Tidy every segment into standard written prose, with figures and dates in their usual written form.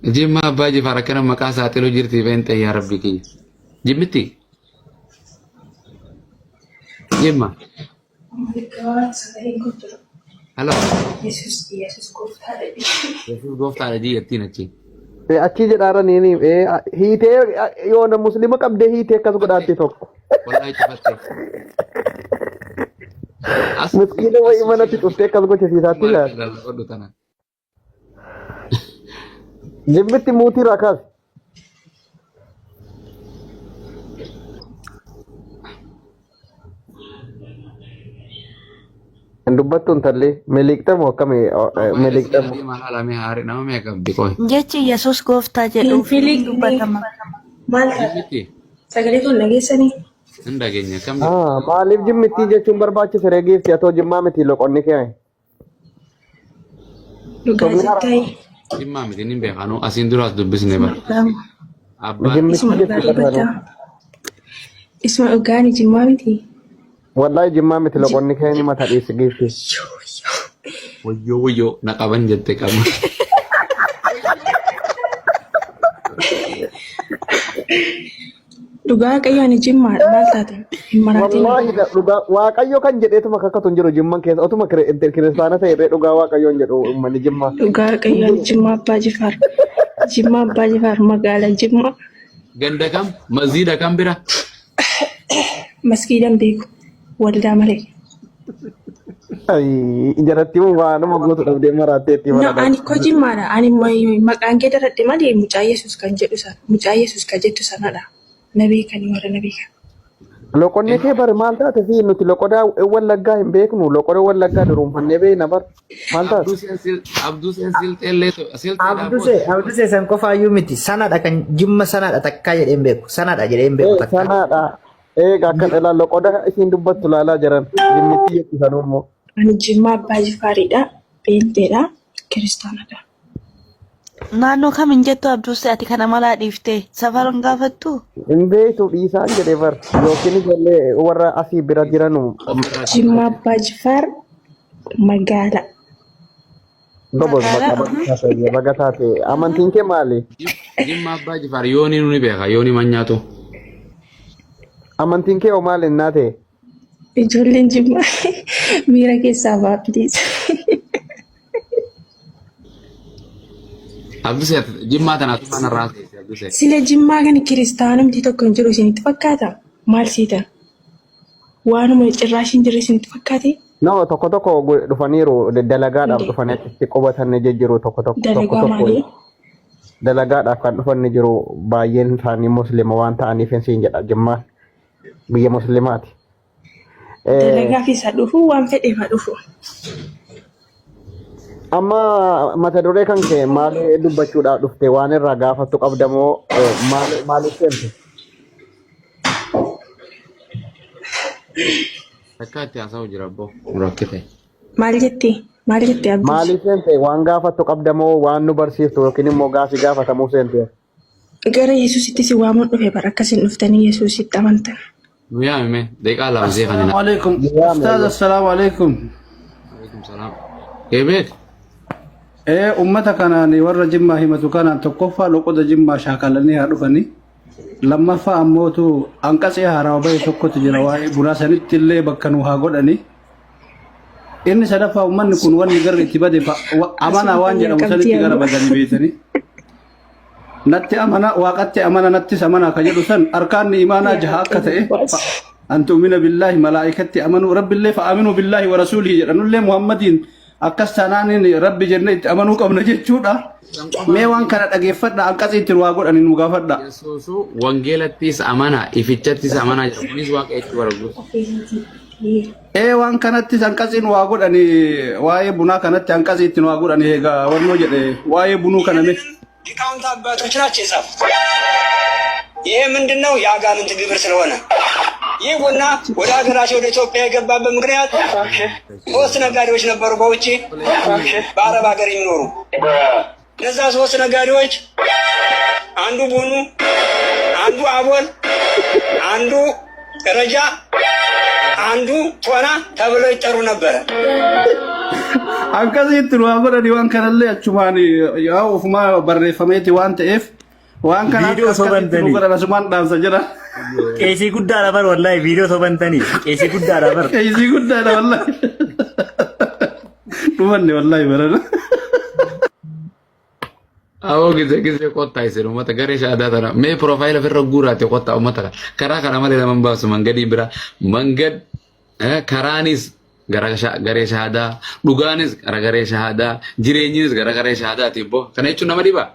Jimma abbaa jifaara kana maqaa saaxiluu jirti beente yaa rabbi kiyya. Jimmitti. Jimma. Hello. Yesus gooftaadha jettee achi. Achi jedhaara nini hiitee yoona muslima qabdee hiitee akkas godhaatti tokko. Wallahi cufatte. Miskiina wayii manatti cuftee akkas gochisiisaatti jira. Jimmitti muutii rakas. Dubbattuun tallee miliqtamu akkami miliqtamu. Jechi Yesuus gooftaa jedhu dubbatama. Maal ta'a? Sagalee kun dhageessanii? Hin dhageenya kam. Maaliif jimmitti jechuun barbaachise reegeefti atoo jimmaa miti loqonni kee. Dhugaa jettee. Jimmaa miti ni beekanu asiin duraas dubbisne bara. Abbaan Isma dhugaani jimmaa miti. Wallahi jimmaa miti loqonni kee ni mata dhiisi geefti. Wayyoo na qaban jette qabu. Dhugaa qayyoon jimmaadha maal taate? Wallahi dhugaa waaqayyo kan jedheetuma kakkatu hin jiru jimman keessa otuma kiristaana ta'e dhugaa waaqayyoon jedhu uummanni jimmaa. Dhugaa qayyoon jimmaa abbaa jifaar. Jimmaa abbaa jifaar magaalaa jimmaa. Ganda kam? Masjiida kam bira? Maskiidan beeku. Waldaa malee. Jaratti waanuma gootu dhabdee maraatteetti maraadha. Ani ko jimmaadha. Ani maqaan kee daradhe malee mucaa Yesuus kan jedhu sana. Mucaa Yesuus kan jettu sanadha. Nabii kan warra nabii kan. Loqonni kee bari maal taate fi nuti loqodaa wallaggaa hin beeknu loqodaa wallaggaa duruunfannee beekna bar maal taate. Abduu Seensil Xeellee. Abduu Seensan qofaayyuu miti sanadha kan jimma sanadha takkaa jedheen beeku sanadha jedheen beeku takkaa. Sanadha. Egaa akka ilaallu loqodaa isiin dubbattu laalaa jiran jimmitti jettu sanuu immoo. Ani jimmaa abbaa jifaaridha. Beenteedha. Kiristaanadha. Naannoo kamiin jettu Abduus ati kana malaa dhiiftee safaran gaafattu? Hin beektu dhiisaan jedhee bar yookiin ijoollee warra asii bira jiranu. Jimmaa abbaa jifaar magaala. Dobos baga taate amantiin kee maali? Jimmaa abbaa jifaar yooni nuni beeka yooni manyaatu. Amantiin kee maal innaa ta'e? Ijoolleen jimmaa miira keessaa baafdiisa. Abdusee jimmaa tanaatu mana raasee Abdusee. Sila jimmaa kan kiristaanumti tokko hin jiru isinitti fakkaata? Maal siitan? Waanuma cirraashin jirre isinitti fakkaate? No tokko tokko dhufaniiru dalagaadhaaf dhufanii achitti qubatan jejjiru tokko tokko. Dalagaa maalii? Dalagaadhaaf kan dhufan jiru baay'een isaanii muslima waan ta'aniif hin jedha jimmaa. Biyya muslimaati. Dalagaaf isa dhufu waan fedheef dhufu. Amma mata duree kan kee maali dubbachuudhaaf dhufte waan irraa gaafattu qabdamoo maaliif seente? Fakkaatti haasa'u jira abbo rakkite. Maal jettee? Maal jettee Abduus? Maaliif seente waan gaafattu qabdamoo waan nu barsiiftu yookiin immoo gaafii gaafatamuu seente? Gara Yesuusitti si waamuun dhufe bara akkasiin dhuftanii Yesuusitti amantan. Nuyaa mime deeqaa lama seefanii. Waalaikum. Ustaaz assalaamu alaikum. Waalaikum salaam. Eebeet. Ummata kanaan warra jimmaa himatu kanaan tokkoffaa loqoda jimmaa shaakalanii haa dhufanii. Lammaffaa ammootu hanqasee haaraa bahe tokkotu jira waa'ee bunaa sanitti illee bakka nu haa godhani. Inni sadaffaa ummanni kun wanni gara itti bade amanaa waan jedhamu sanitti gara badanii beetanii. Natti amana waaqatti amana nattis amana ka jedhu san arkaanni imaanaa jaha akka ta'e an tu'mina billaahi malaa'ikatti amanu rabbillee fa'aminu billaahi wa rasuulihi jedhanullee muhammadiin akkas taanaan rabbi jenne itti amanuu qabna jechuudha. Mee waan kana dhageeffadha hanqasii ittiin waa godhanii nu gaafadha. Yesuusu wangeelattis amana ifichattis amana jedha kunis waaqa itti warabdu. Waan kanattis hanqasiin waa godhanii waa'ee bunaa kanatti hanqasii ittiin waa godhanii egaa wannoo jedhe waa'ee bunuu kana mee. ሊቃውንት አባቶች ናቸው የጻፉት። ይሄ ምንድነው? የአጋንንት ግብር ስለሆነ ይህ ቡና ወደ ሀገራቸው ወደ ኢትዮጵያ የገባበት ምክንያት ሶስት ነጋዴዎች ነበሩ በውጪ በአረብ ሀገር የሚኖሩ። እነዛ ሶስት ነጋዴዎች አንዱ ቡኑ፣ አንዱ አቦል፣ አንዱ ረጃ፣ አንዱ ቶና ተብለው ይጠሩ ነበር። akkasitti nu godhani waan kanallee achumaan yaa ofuma barreeffameeti waan ta'eef waan kana Video sobantanii. nu godhan asumaan dhaamsa jira. Qeesii guddaadha bar wallahi viidiyoo sobantanii qeesii guddaadha bar. Keesii guddaadha wallahi. Dhumanne wallahi barana. Awoo gisee qottaa isin uummata garee shahaadaa tana mee profaayila ofirra guuraate qottaa uummata karaa malee nama hin baasu mangadii bira mangad karaanis garee shahaadaa dhugaanis garee shahaadaa jireenyinis garee shahaadaati boo kana jechuun nama dhibaa.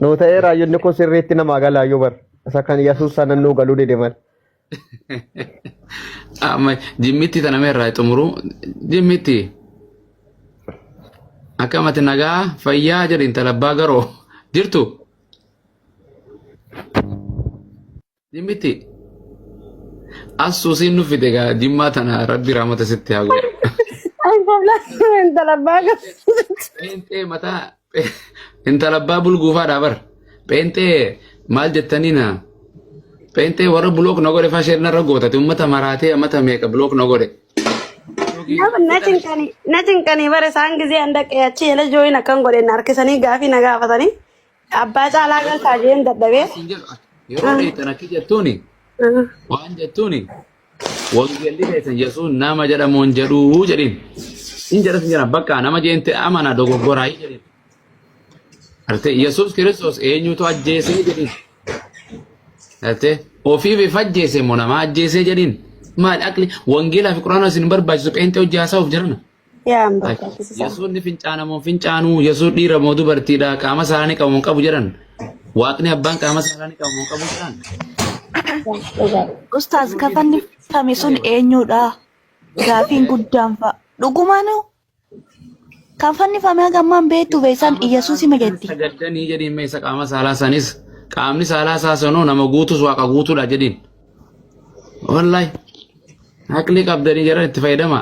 Nu ta'ee raayyoonni kun sirriitti nama galaayyuu bar. Isa kan Yesuus sanan nu galuu dedeman. Amma jimmitti tana meerraa xumuru jimmitti. Akkamati nagaa fayyaa jedhin talabbaa garoo jirtu. Jimmitti. Assuusiin nuffite gaa jimmaa tana rabbi raamata sitti haa godhu. Pheenxee mataa intalabbaa bulguufaadhaa bar. Pheenxee maal jettaniina. Pheenxee warra bulook na godhe fashee narra gootati uummata maraatee ammata meeqa bulook na godhe. Nacinkanii bare isaan gisee handaqee achi jala jooyin akkan godhen harkisanii gaafii na gaafatanii abbaa caalaa galtaa jeen dadhabee. Yeroo dheetan akki jettuuni waan jettuuni wangeelli keessan Yesuus nama jedhamuun jedhuu jedhin hin jedhasin jedhan bakka nama jeente amana dogoggoraa jedhin. Arte Yesuus Kiristoos eenyutu ajjeesee jedhin. Arte ofiif ajjeesee moo nama ajjeesee jedhin. Maal akli wangeelaa fi quraana isin barbaachisu pheenxee hojii haasa'uuf jirana. Yesuus ni fincaana moo fincaanuu Yesuus dhiira moo dubartiidha qaama saalaanii qabu moo qabu jedhan. Waaqni abbaan qaama saalaanii qabu moo qabu jedhan. Ustaaz kafannifame sun eenyudha? Gaafiin guddaan fa'a. Dhugumaanuu? Kafannifame hagammaan beektu beesan Iyyasuus hima jetti. Sagaddanii jedhin meessa qaama saalaa sanis qaamni saalaa isaa sanoo nama guutus waaqa guutuudha jedhin. Wallahi. Akli qabdanii jiran itti fayyadama.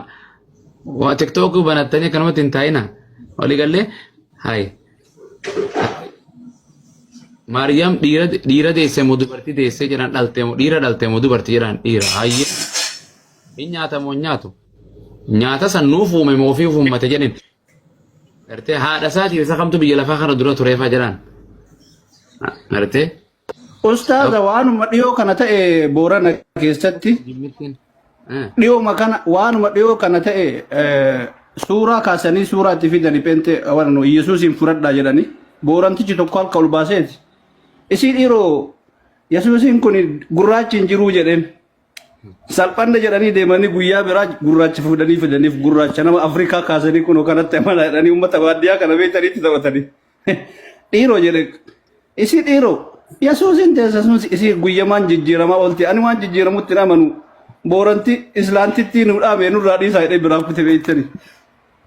Waa TikTok banattanii kanumatti hin taa'ina. Walii gallee hayi. Maariyaam dhiira deessee moo dubartii deessee jedhan dhaltee moo dhiira dhaltee moo dubartii jedhan dhiira hayyee. Hin nyaata moo nyaatu. Nyaata san nuuf uume moo ofii uummate jedhin. Gartee haadha isaatiif isa kamtu biyya lafaa kana dura tureefaa jedhan. Gartee. Ustaaza waanuma dhiyoo kana ta'e Boorana keessatti dhiyooma kana waanuma dhiyoo kana ta'e suuraa kaasanii suuraa itti fidanii pheenxee waan Yesuusin fudhadhaa jedhanii Boorantichi tokko halka ol baaseeti. Isii dhiiroo Yesuusin kun gurraachi hin jiruu jedheen salphanne jedhanii deemanii guyyaa biraa gurraacha fudhanii fidaniif gurraacha nama Afrikaa kaasanii kun kanatti amana jedhanii uummata baadiyyaa kana beekaniitti taphatanii dhiiroo jedhe isii dhiiroo. Yesuusin teessasuun isii guyyamaan jijjiiramaa oolti. Ani waan jijjiiramutti namanu Booranti Islaantitti nu dhaabee nurraa dhiisaa jedhee biraa kute beektani.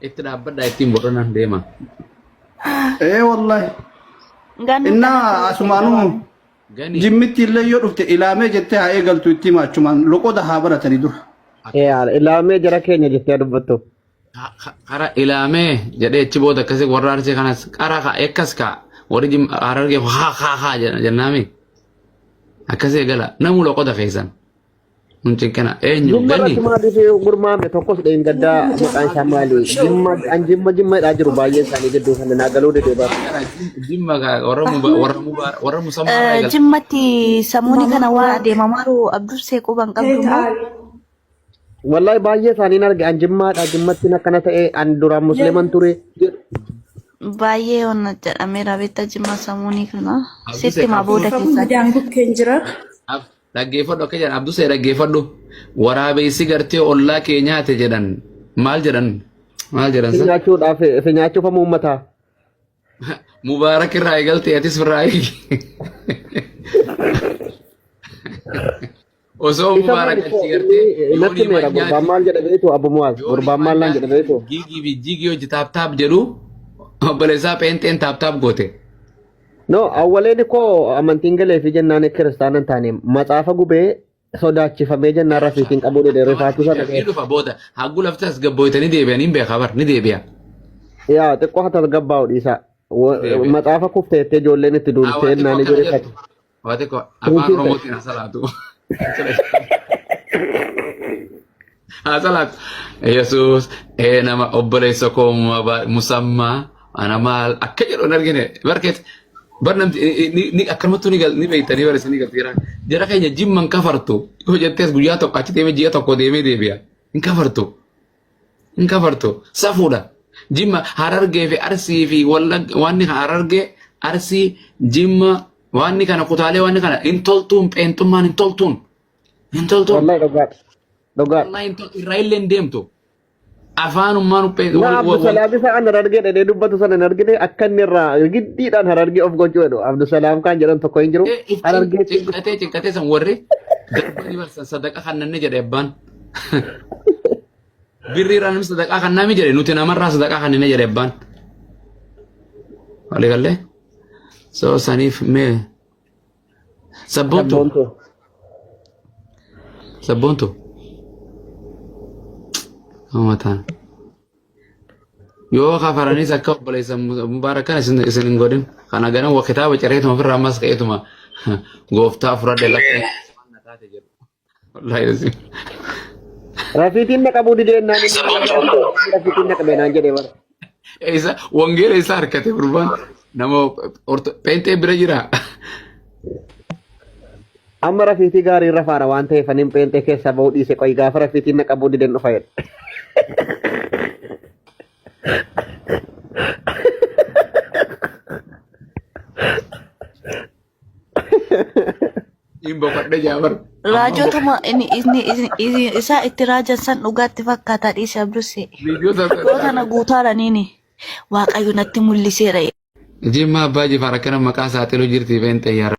Itti dhaabbadhaa ittiin Booranaan deema. Wallahi. Innaa asumaanuu jimmitti illee yoo dhufte ilaamee jettee haa eegaltu itti maachumaan loqoda haa baratanii dura. Ilaamee jara keenya jettee dubbattu. Kara ilaamee jedhee achi booda akkasii warra arsee kanas qara ekkas kaa. Warri harargee haa jennaami akkasii eegala namu loqoda keessan nun cinkana eenyu ganni. Gurmaame tokkos dheen gaddaa maqaan isaa maali? Jimma jiru baay'een isaanii gidduu kan naa galuu deddeebi'a. Jimma warra musammaa. Jimmatti samuuni kana waa adeemamaaru Abdul Seequu ban qabdu moo? Wallahi baay'ee isaanii arge an jimmaadha jimmatti akkana ta'e an duraan musliiman ture. Baay'ee onna jedhameera beektaa Jimma samuuni kana. Sitti maa booda keessa. Madaan bukkeen jira. Dhaggeeffadhu akka jedhan Abdusee dhaggeeffadhu waraabessi gartee ollaa keenyaate jedhan maal jedhan Nyaachuudhaaf nyaachuuf amma uummataa. Mubaarak irraa eegalte atis irraa eegi. Osoo Mubaarak achi gartee natti meera gurbaan maal jedha beektu Abbu Muwaaz gurbaan maal laan jedha beektu. Giigii hojii taaptaap jedhu obboleessaa pheenxeen taaptaap goote. No, awwaleen koo amantiin galee fi jennaan kiristaanan taane maxaafa gubee sodaachifamee jennaan rafiitiin qabuu dheedee faatu sana. Ni dhufa booda hagguu lafti as gabbooytanii deebi'anii beekaa bar ni deebi'a. Yaa xiqqoo hata gabbaa'u dhiisa. Maxaafa kufteettee ijoolleen itti duultee naan ijoollee fatu. Waate ko afaan Oromootiin asalaatu. Asalat. Yesus nama obboleessa koo musammaa ana maal akka jedhu argine barkeet barnam ni akkamatu ni beeytanii barreessa ni galtiira jara keenya jimman kafartu yoo jettees guyyaa tokko achi deemee ji'a tokko deemee deebi'a hin kafartu safuudha jimma harargee fi arsii fi wanni harargee arsii jimma wanni kana kutaalee wanni kana hin toltuun pheenxummaan hin toltuun wallahi dhugaa wallahi irraa illee hin deemtu afaan ummaan pheenxu Abdusalaam isa kan harargee dhedhee dubbatu sana hin argine akka inni irraa giddiidhaan harargee of gochuu jedhu Abdusalaam kan jedhan tokko hin jiru harargee cinqatee san warri darbanii barsan sadaqa kannanne jedhe abbaan birriiraan sadaqa kannami jedhe nuti namarraa sadaqa kannine jedhe abbaan walii galee so saniif mee sabboontu Amatan. Yoo kafaranis akka obboleessa mubaarakan isin hin godhin. Kana ganan waa kitaaba cireetuma ofirraa ammas ka'eetuma gooftaa fudhadhe lakkee mana taate jedhu. Wallaahi. Rafiitiin na qabuu dideenaan rafiitiin na qabeenaan jedhee bara. Isa wangeela isa harkate gurbaan nama peentee bira jira. Amma rafiitii gaarii irra faara waan ta'eef anin peentee keessaa bahuu dhiise qoyi gaafa rafiitiin na qabuu dideen dhufa jedhe. Imbo kadhe jabar. Raajotuma inni isa itti raajan san dhugaatti fakkaata dhiise Abdusi. Yoo tana guutaadha nini Waaqayyo natti mul'iseera. Jimma abbaa jifaara kana maqaa saaxiluu jirti peentee yaara.